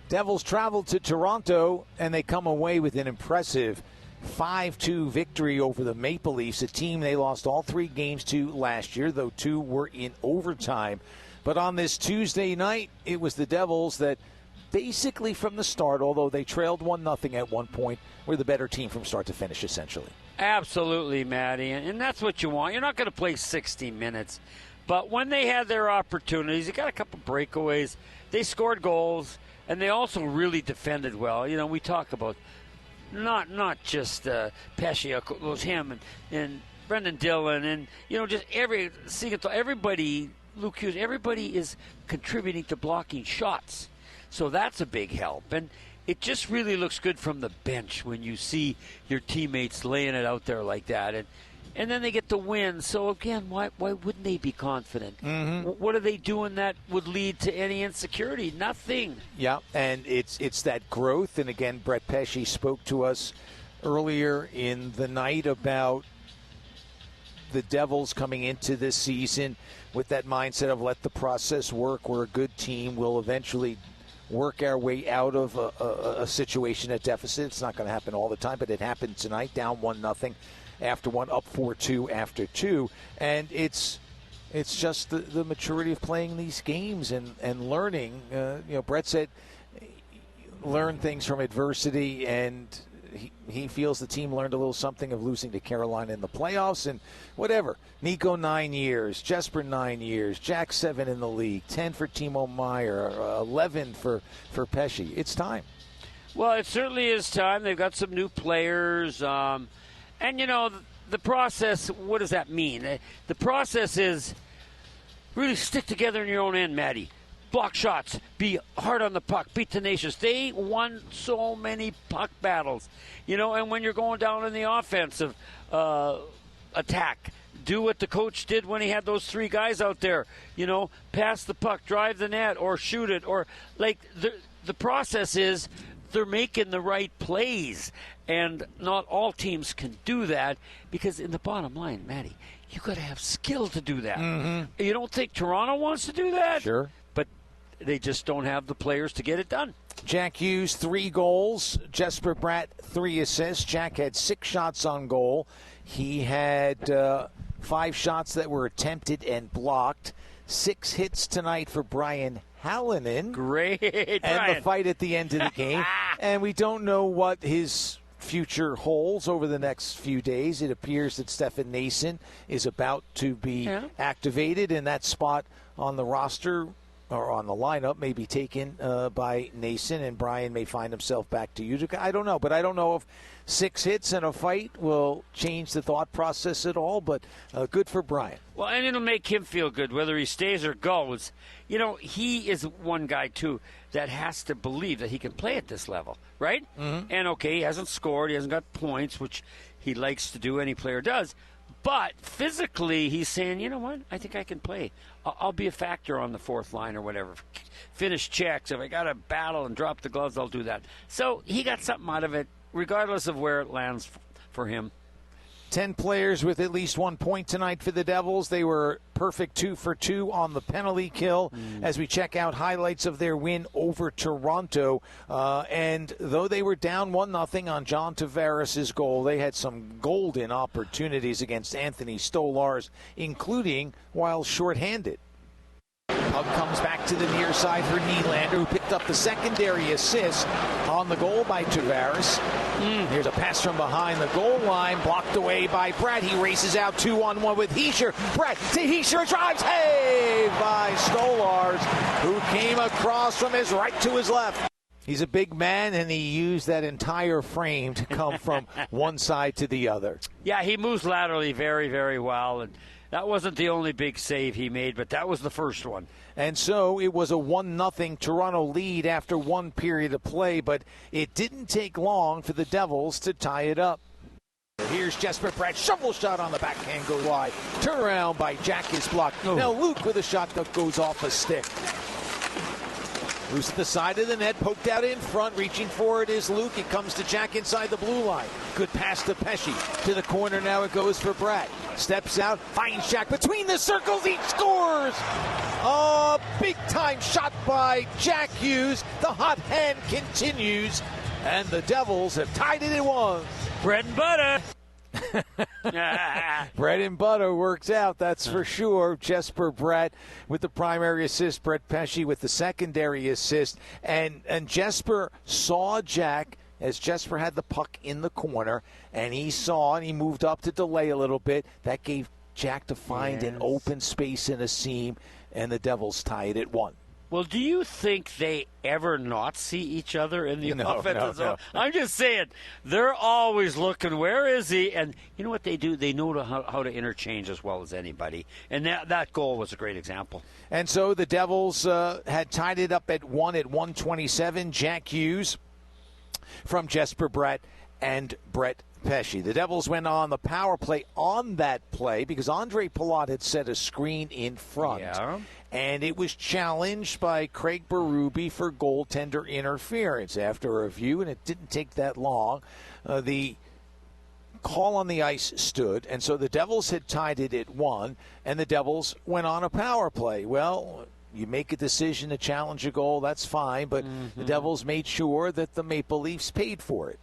Devils travel to Toronto, and they come away with an impressive 5-2 victory over the Maple Leafs, a team they lost all 3 games to last year, though 2 were in overtime. But on this Tuesday night, it was the Devils that basically from the start, although they trailed 1-0 at one point, were the better team from start to finish, essentially. Absolutely, Matty, and that's what you want. You're not going to play 60 minutes. But when they had their opportunities, they got a couple breakaways, they scored goals, and they also really defended well. You know, we talk about not just Pesce, it was him and Brendan Dillon, and, you know, just everybody, Luke Hughes, everybody is contributing to blocking shots. So that's a big help. And it just really looks good from the bench when you see your teammates laying it out there like that. And then they get the win. So, again, why wouldn't they be confident? Mm-hmm. What are they doing that would lead to any insecurity? Nothing. Yeah, and it's that growth. And, again, Brett Pesce spoke to us earlier in the night about the Devils coming into this season with that mindset of let the process work. We're a good team. We'll eventually work our way out of a situation at deficit. It's not going to happen all the time, but it happened tonight, down 1-0. After one, up 4-2 after 2. And it's just the maturity of playing these games and learning. Brett said learn things from adversity, and he feels the team learned a little something of losing to Carolina in the playoffs and whatever. Nico, 9 years. Jesper, 9 years. Jack, 7 in the league. 10 for Timo Meier. 11 for Pesce. It's time. Well, it certainly is time. They've got some new players. And, you know, the process, what does that mean? The process is really stick together in your own end, Matty. Block shots. Be hard on the puck. Be tenacious. They won so many puck battles. You know, and when you're going down in the offensive attack, do what the coach did when he had those 3 guys out there. You know, pass the puck, drive the net, or shoot it. Or, like, the process is they're making the right plays. And not all teams can do that because in the bottom line, Matty, you got to have skill to do that. Mm-hmm. You don't think Toronto wants to do that? Sure. But they just don't have the players to get it done. Jack Hughes, 3 goals. Jesper Bratt, 3 assists. Jack had 6 shots on goal. He had 5 shots that were attempted and blocked. 6 hits tonight for Brian Hallinan. Great, and Brian. The fight at the end of the game. And we don't know what his future holds over the next few days. It appears that Stefan Nason is about to be activated, and that spot on the roster or on the lineup may be taken by Nason, and Brian may find himself back to Utica. I don't know, but I don't know if 6 hits and a fight will change the thought process at all, but good for Brian. Well, and it'll make him feel good whether he stays or goes. You know, he is one guy, too, that has to believe that he can play at this level, right? Mm-hmm. And, okay, he hasn't scored, he hasn't got points, which he likes to do, any player does. But physically, he's saying, you know what, I think I can play. I'll be a factor on the 4th line or whatever. Finish checks. If I got to battle and drop the gloves, I'll do that. So he got something out of it, regardless of where it lands for him. 10 players with at least 1 point tonight for the Devils. They were perfect 2 for 2 on the penalty kill as we check out highlights of their win over Toronto. And though they were down 1-0 on John Tavares' goal, they had some golden opportunities against Anthony Stolarz, including while shorthanded. Puck comes back to the near side for Nylander, who picked up the secondary assist on the goal by Tavares. Here's a pass from behind the goal line, blocked away by Brett. He races out 2-on-1 with Hischier. Brett to Hischier, drives, saved by Stolarz, who came across from his right to his left. He's a big man, and he used that entire frame to come from one side to the other. Yeah, he moves laterally very, very well, and that wasn't the only big save he made, but that was the first one. And so it was a 1-0 Toronto lead after 1 period of play, but it didn't take long for the Devils to tie it up. Here's Jesper Bratt, shovel shot on the backhand, goes wide. Turnaround by Jack is blocked. Now Luke with a shot that goes off a stick. Loose at the side of the net, poked out in front, reaching for it is Luke. It comes to Jack inside the blue line. Good pass to Pesce. To the corner now it goes for Bratt. steps out, finds Jack between the circles, he scores! A big-time shot by Jack Hughes. The hot hand continues, and the Devils have tied it at 1. Bread and butter. Bread and butter works out, that's for sure. Jesper Bratt with the primary assist, Brett Pesce with the secondary assist. And Jesper saw Jack as Jesper had the puck in the corner, and he saw and he moved up to delay a little bit. That gave Jack to find an open space in a seam, and the Devils tie it at 1. Well, do you think they ever not see each other in the offensive zone? No. I'm just saying, they're always looking, where is he? And you know what they do? They know how to interchange as well as anybody. And that goal was a great example. And so the Devils had tied it up at 1 at 1:27. Jack Hughes from Jesper Bratt and Brett Pesce. The Devils went on the power play on that play because Andre Palat had set a screen in front. Yeah. And it was challenged by Craig Berube for goaltender interference. After a review, and it didn't take that long, the call on the ice stood, and so the Devils had tied it at 1, and the Devils went on a power play. Well, you make a decision to challenge a goal, that's fine, but the Devils made sure that the Maple Leafs paid for it.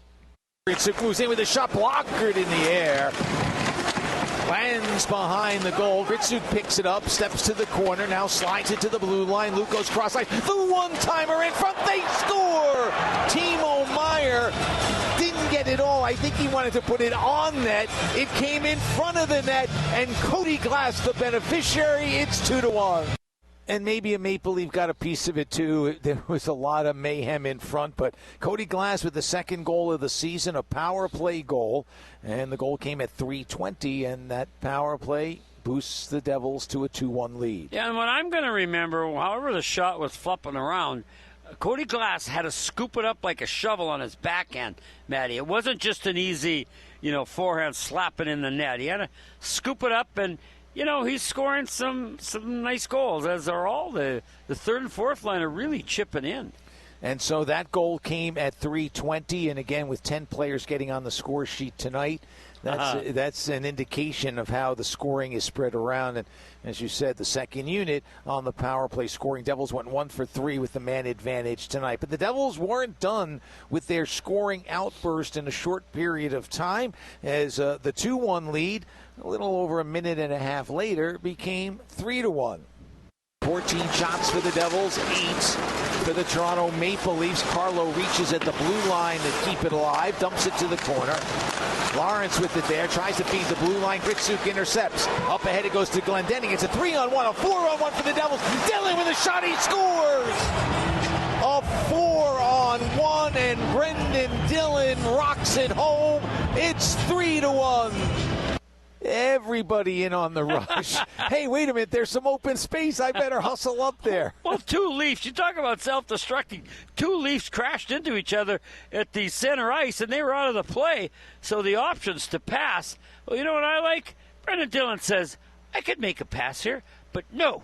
Gritsuk moves in with a shot, blockered in the air. Lands behind the goal. Gritsuk picks it up, steps to the corner, now slides it to the blue line. Luke goes cross line. The one-timer in front. They score! Timo Meier didn't get it all. I think he wanted to put it on net. It came in front of the net, and Cody Glass, the beneficiary. It's 2-1. And maybe a Maple Leaf got a piece of it, too. There was a lot of mayhem in front. But Cody Glass with the second goal of the season, a power play goal. And the goal came at 3:20, and that power play boosts the Devils to a 2-1 lead. Yeah, and what I'm going to remember, however the shot was flopping around, Cody Glass had to scoop it up like a shovel on his backhand, Matty. It wasn't just an easy, forehand slapping in the net. He had to scoop it up, and he's scoring some nice goals, as are all the third and fourth line are really chipping in. And so that goal came at 3:20, and again, with 10 players getting on the score sheet tonight, that's an indication of how the scoring is spread around. And as you said, the second unit on the power play scoring. Devils went 1 for 3 with the man advantage tonight. But the Devils weren't done with their scoring outburst in a short period of time, as the 2-1 lead, a little over a minute and a half later, became 3-1. 14 shots for the Devils, 8 for the Toronto Maple Leafs. Carlo reaches at the blue line to keep it alive, dumps it to the corner. Lawrence with it there, tries to feed the blue line. Gritsuk intercepts. Up ahead it goes to Glendening. It's a 3-on-1, a 4-on-1 for the Devils. Dillon with a shot, he scores! A 4-on-1, and Brendan Dillon rocks it home. It's 3-1. Everybody in on the rush. Hey, wait a minute, there's some open space. I better hustle up there. Well, 2 Leafs, you talk about self-destructing. 2 Leafs crashed into each other at the center ice, and they were out of the play. So the options to pass, well, you know what I like? Brendan Dillon says, I could make a pass here, but no.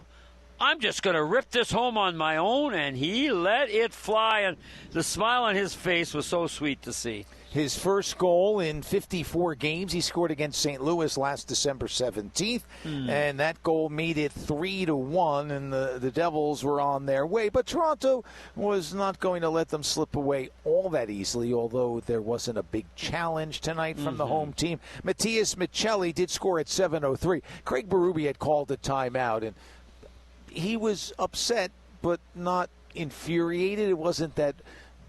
I'm just going to rip this home on my own, and he let it fly. And the smile on his face was so sweet to see. His first goal in 54 games. He scored against St. Louis last December 17th, and that goal made it 3-1, and the Devils were on their way. But Toronto was not going to let them slip away all that easily, although there wasn't a big challenge tonight from the home team. Matias Michelli did score at 7:03. Craig Berube had called a timeout, and he was upset but not infuriated. It wasn't that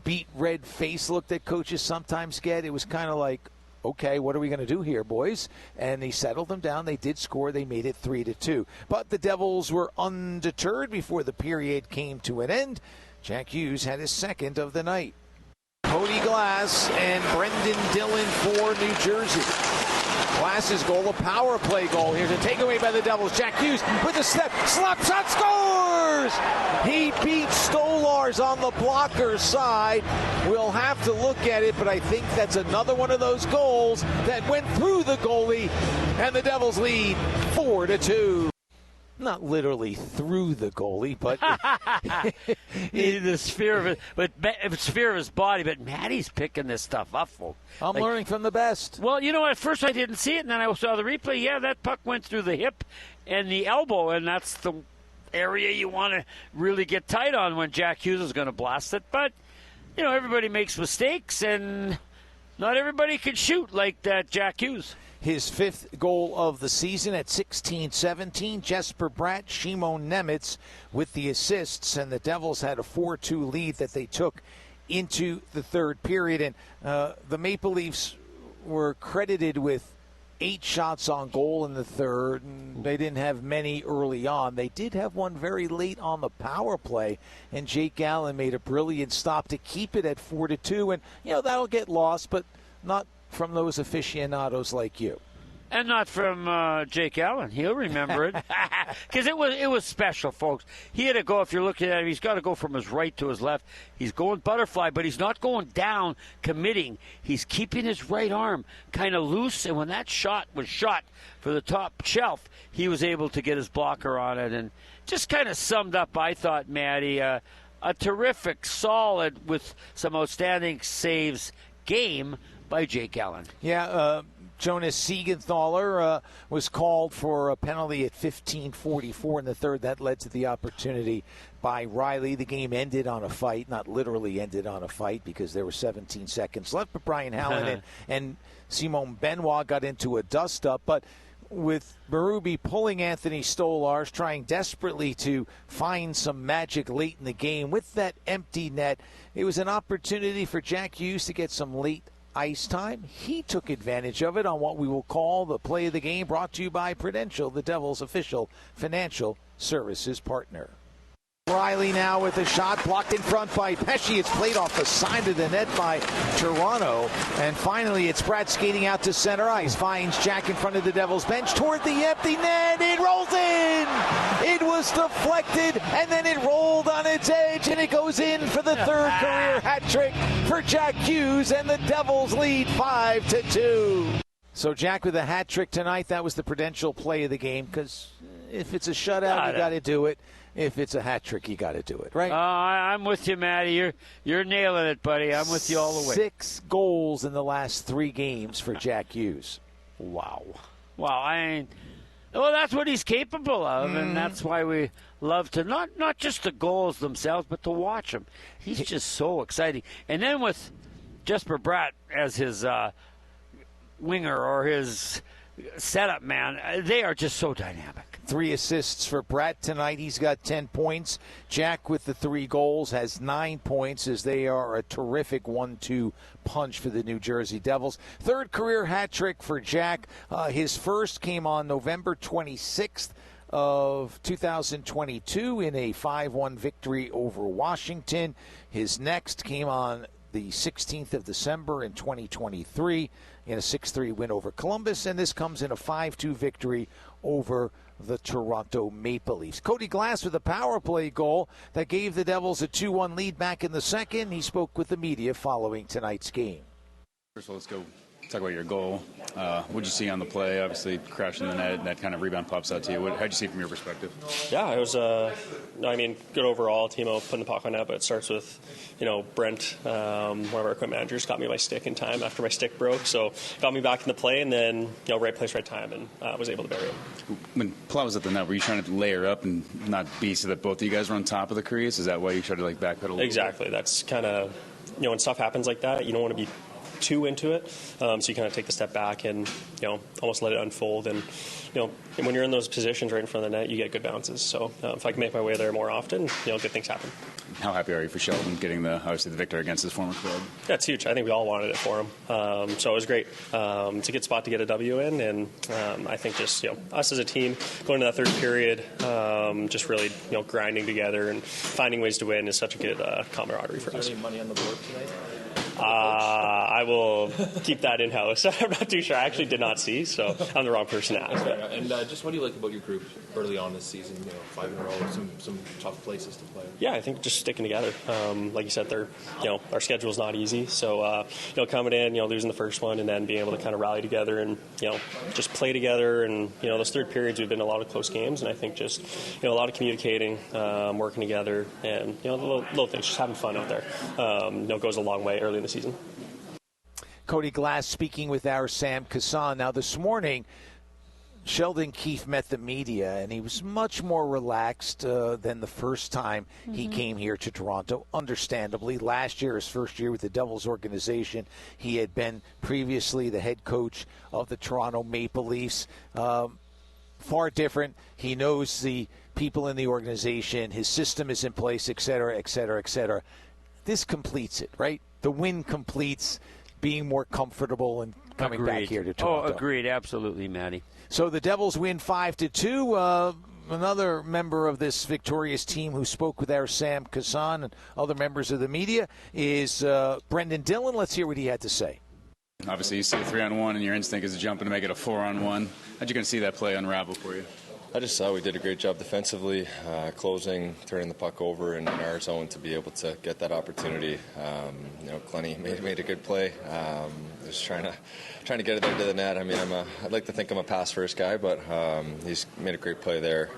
beat red face look that coaches sometimes get. It was kind of like, okay, what are we going to do here, boys? And he settled them down. They did score. They made it 3-2. But the Devils were undeterred before the period came to an end. Jack Hughes had his second of the night. Cody Glass and Brendan Dillon for New Jersey. Glass's goal, a power play goal. Here's a takeaway by the Devils. Jack Hughes with a step, slap shot, scores! He beats Stolarz on the blocker's side. We'll have to look at it, but I think that's another one of those goals that went through the goalie, and the Devils lead 4-2. not literally through the goalie, but the sphere of it, but sphere of his body. But Matty's picking this stuff up, folks. I'm learning from the best. Well, you know, at first I didn't see it, and then I saw the replay. Yeah, that puck went through the hip and the elbow, and that's the area you want to really get tight on when Jack Hughes is going to blast it. But, you know, everybody makes mistakes, and not everybody can shoot like that Jack Hughes. His 5th goal of the season at 16-17. Jesper Bratt, Shimon Nemitz with the assists, and the Devils had a 4-2 lead that they took into the third period. And the Maple Leafs were credited with 8 shots on goal in the third, and they didn't have many early on. They did have one very late on the power play, and Jake Allen made a brilliant stop to keep it at 4-2. And, you know, that'll get lost, but not from those aficionados like you. And not from Jake Allen. He'll remember it. Because it was special, folks. He had to go, if you're looking at him, he's got to go from his right to his left. He's going butterfly, but he's not going down, committing. He's keeping his right arm kind of loose, and when that shot was shot for the top shelf, he was able to get his blocker on it. And just kind of summed up, I thought, Matty, a terrific, solid, with some outstanding saves game by Jake Allen. Yeah, Jonas Siegenthaler was called for a penalty at 15:44 in the third. That led to the opportunity by Riley. The game ended on a fight, not literally ended on a fight because there were 17 seconds left, but Brian Hallen and Simon Benoit got into a dust-up. But with Berube pulling Anthony Stolarz, trying desperately to find some magic late in the game with that empty net, it was an opportunity for Jack Hughes to get some late ice time. He took advantage of it on what we will call the play of the game, brought to you by Prudential, the Devils' official financial services partner. Riley now with a shot blocked in front by Pesce. It's played off the side of the net by Toronto. And finally, it's Bratt skating out to center ice. Finds Jack in front of the Devils bench toward the empty net. It rolls in. It was deflected, and then it rolled on its edge, and it goes in for the third career hat trick for Jack Hughes, and the Devils lead 5-2. So Jack with a hat trick tonight. That was the Prudential play of the game, because if it's a shutout, you got to do it. If it's a hat trick, you got to do it, right? I'm with you, Matty. You're nailing it, buddy. I'm with you all the way. 6 goals in the last 3 games for Jack Hughes. Wow. Well, that's what he's capable of, and that's why we love to not just the goals themselves, but to watch him. He's just so exciting. And then with Jesper Bratt as his winger or his setup man, they are just so dynamic. 3 assists for Bratt tonight. He's got 10 points. Jack with the 3 goals has 9 points, as they are a terrific 1-2 punch for the New Jersey Devils. 3rd career hat trick for Jack. His first came on November 26th of 2022 in a 5-1 victory over Washington. His next came on the 16th of December in 2023 in a 6-3 win over Columbus, and this comes in a 5-2 victory over the Toronto Maple Leafs. Cody Glass with a power play goal that gave the Devils a 2-1 lead back in the second. He spoke with the media following tonight's game. First of all, let's go talk about your goal. What did you see on the play? Obviously, crashing the net, and that kind of rebound pops out to you. How did you see it from your perspective? Yeah, it was, good overall. Timo putting the puck on net, but it starts with, Brent, one of our equipment managers, got me my stick in time after my stick broke, so got me back in the play, and then, right place, right time, and was able to bury it. When Plow was at the net, were you trying to layer up and not be so that both of you guys were on top of the crease? Is that why you tried to, backpedal? Exactly. That's kind of, when stuff happens like that, you don't want to be too into it, so you kind of take the step back and almost let it unfold, and and when you're in those positions right in front of the net, you get good bounces. So if I can make my way there more often, good things happen. How happy are you for Sheldon getting obviously the victory against his former club? Yeah, it's huge. I think we all wanted it for him, so it was great. It's a good spot to get a W in, and I think just us as a team going to that third period, just really grinding together and finding ways to win is such a good camaraderie for us. Is there any money on the board tonight? I will keep that in-house. I'm not too sure. I actually did not see, so I'm the wrong person to ask. And just what do you like about your group early on this season? 5 in a row, some tough places to play. Yeah, I think just sticking together. Like you said, our schedule's not easy. So, coming in, losing the first one and then being able to kind of rally together and, just play together. And, those third periods, we've been a lot of close games. And I think just, a lot of communicating, working together, and, the little things, just having fun out there, goes a long way early in the season. Cody Glass speaking with our Sam Kassan. Now, this morning, Sheldon Keefe met the media, and he was much more relaxed than the first time he came here to Toronto. Understandably, last year, his first year with the Devils organization, he had been previously the head coach of the Toronto Maple Leafs. Far different. He knows the people in the organization. His system is in place, et cetera, et cetera, et cetera. This completes it, right? The win completes being more comfortable and coming back here to Toronto. Oh, agreed. Absolutely, Matty. So the Devils win 5-2. Another member of this victorious team who spoke with our Sam Kassan and other members of the media is Brendan Dillon. Let's hear what he had to say. Obviously, you see a 3-on-1, and your instinct is to jump in to make it a 4-on-1. How'd you going to see that play unravel for you? I just thought we did a great job defensively, closing, turning the puck over in our zone to be able to get that opportunity. Clenny made a good play. Just trying to get it there to the net. I mean, I'd like to think I'm a pass-first guy, but he's made a great play there.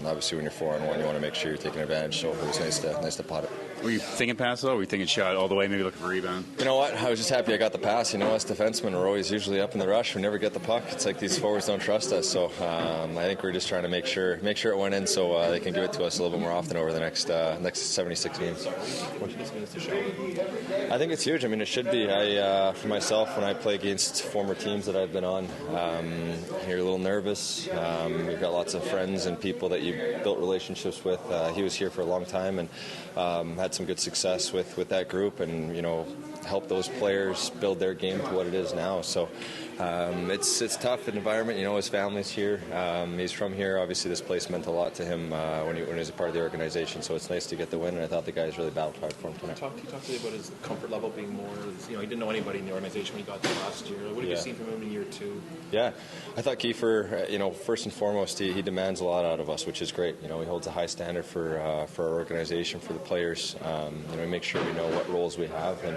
Obviously, when you're 4-on-1, you want to make sure you're taking advantage. So it was nice to pot it. Were you thinking pass, though, or were you thinking shot all the way, maybe looking for a rebound? You know what? I was just happy I got the pass. Us defensemen are always usually up in the rush. We never get the puck. It's like these forwards don't trust us. So I think we're just trying to make sure it went in so they can give it to us a little bit more often over the next 76 games. I think it's huge. I mean, it should be. For myself, when I play against former teams that I've been on, you're a little nervous. You've got lots of friends and people that you built relationships with. He was here for a long time and had some good success with that group and, help those players build their game to what it is now. So it's tough an environment. His family's here. He's from here. Obviously, this place meant a lot to him when he was a part of the organization. So it's nice to get the win, and I thought the guys really battled hard for him tonight. He talked to you about his comfort level being more. He didn't know anybody in the organization when he got there last year. What have you seen from him in year 2? Yeah, I thought Kiefer, first and foremost, he demands a lot out of us, which is great. He holds a high standard for our organization, for the players. We make sure we know what roles we have and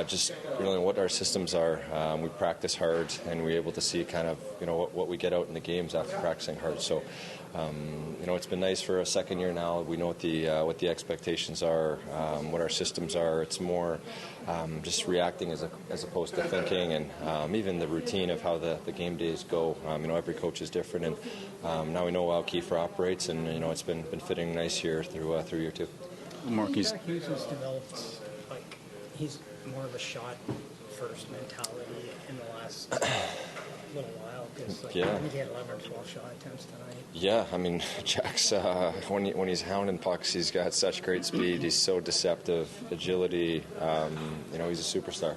just really what our systems are. We practice hard, and we're able to see kind of what we get out in the games after practicing hard. So it's been nice for a second year now. We know what the expectations are, what our systems are. It's more just reacting as opposed to thinking, and even the routine of how the game days go. Every coach is different, and now we know how Kiefer operates, and it's been fitting nice here through year 2. Hughes has developed he's more of a shot first mentality in the last little while because I think he had 11 or 12 shot attempts tonight. Yeah, Jack's when he's hounding pucks, he's got such great speed. He's so deceptive, agility. He's a superstar.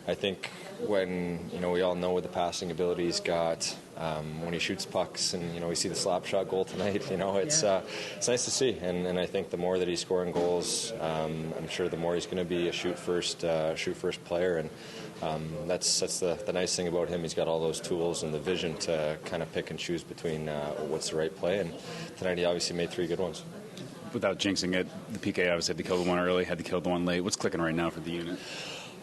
I think when we all know what the passing ability he's got, when he shoots pucks, and we see the slap shot goal tonight. It's nice to see, and I think the more that he's scoring goals, I'm sure the more he's going to be a shoot first player, and that's the nice thing about him. He's got all those tools and the vision to kind of pick and choose between what's the right play, and tonight he obviously made 3 good ones. Without jinxing it, the PK obviously had to kill the one early, had to kill the one late. What's clicking right now for the unit?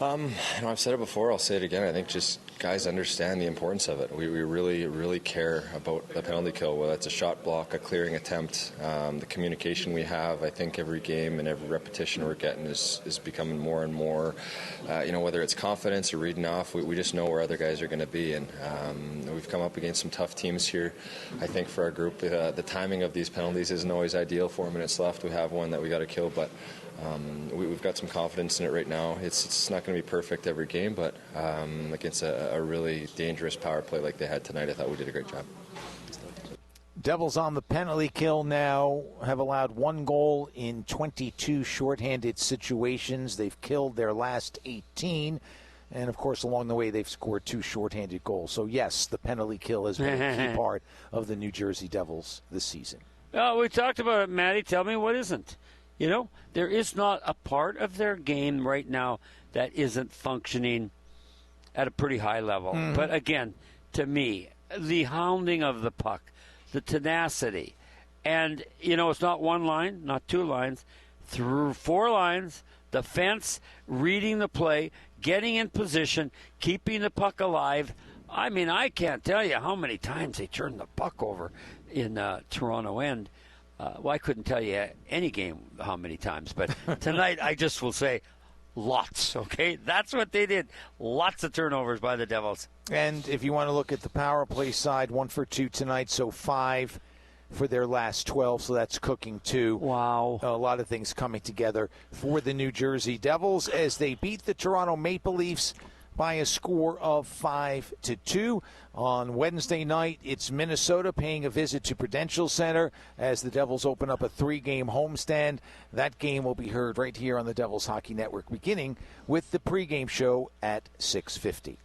I've said it before, I'll say it again. I think just guys understand the importance of it. We really, really care about the penalty kill, whether it's a shot block, a clearing attempt, the communication we have. I think every game and every repetition we're getting is becoming more and more, whether it's confidence or reading off, we just know where other guys are going to be. And we've come up against some tough teams here. I think for our group, the timing of these penalties isn't always ideal. 4 minutes left, we have one that we got to kill, but we've got some confidence in it right now. It's not going to be perfect every game, but against a really dangerous power play like they had tonight, I thought we did a great job. Devils on the penalty kill now have allowed 1 goal in 22 shorthanded situations. They've killed their last 18. And, of course, along the way, they've scored 2 shorthanded goals. So, yes, the penalty kill has been a key part of the New Jersey Devils this season. Oh, we talked about it, Matty. Tell me what isn't. You know, there is not a part of their game right now that isn't functioning at a pretty high level. But again, to me, the hounding of the puck, the tenacity, and, you know, it's not one line, not two lines, through 4 lines, defense, reading the play, getting in position, keeping the puck alive. I mean, I can't tell you how many times they turned the puck over in Toronto end. Well, I couldn't tell you any game how many times, but tonight I just will say lots, okay? That's what they did. Lots of turnovers by the Devils. And if you want to look at the power play side, 1 for 2 tonight, so 5 for their last 12, so that's cooking too. Wow. A lot of things coming together for the New Jersey Devils as they beat the Toronto Maple Leafs by a score of 5-2. On Wednesday night, it's Minnesota paying a visit to Prudential Center as the Devils open up a 3-game homestand. That game will be heard right here on the Devils Hockey Network, beginning with the pregame show at 6:50.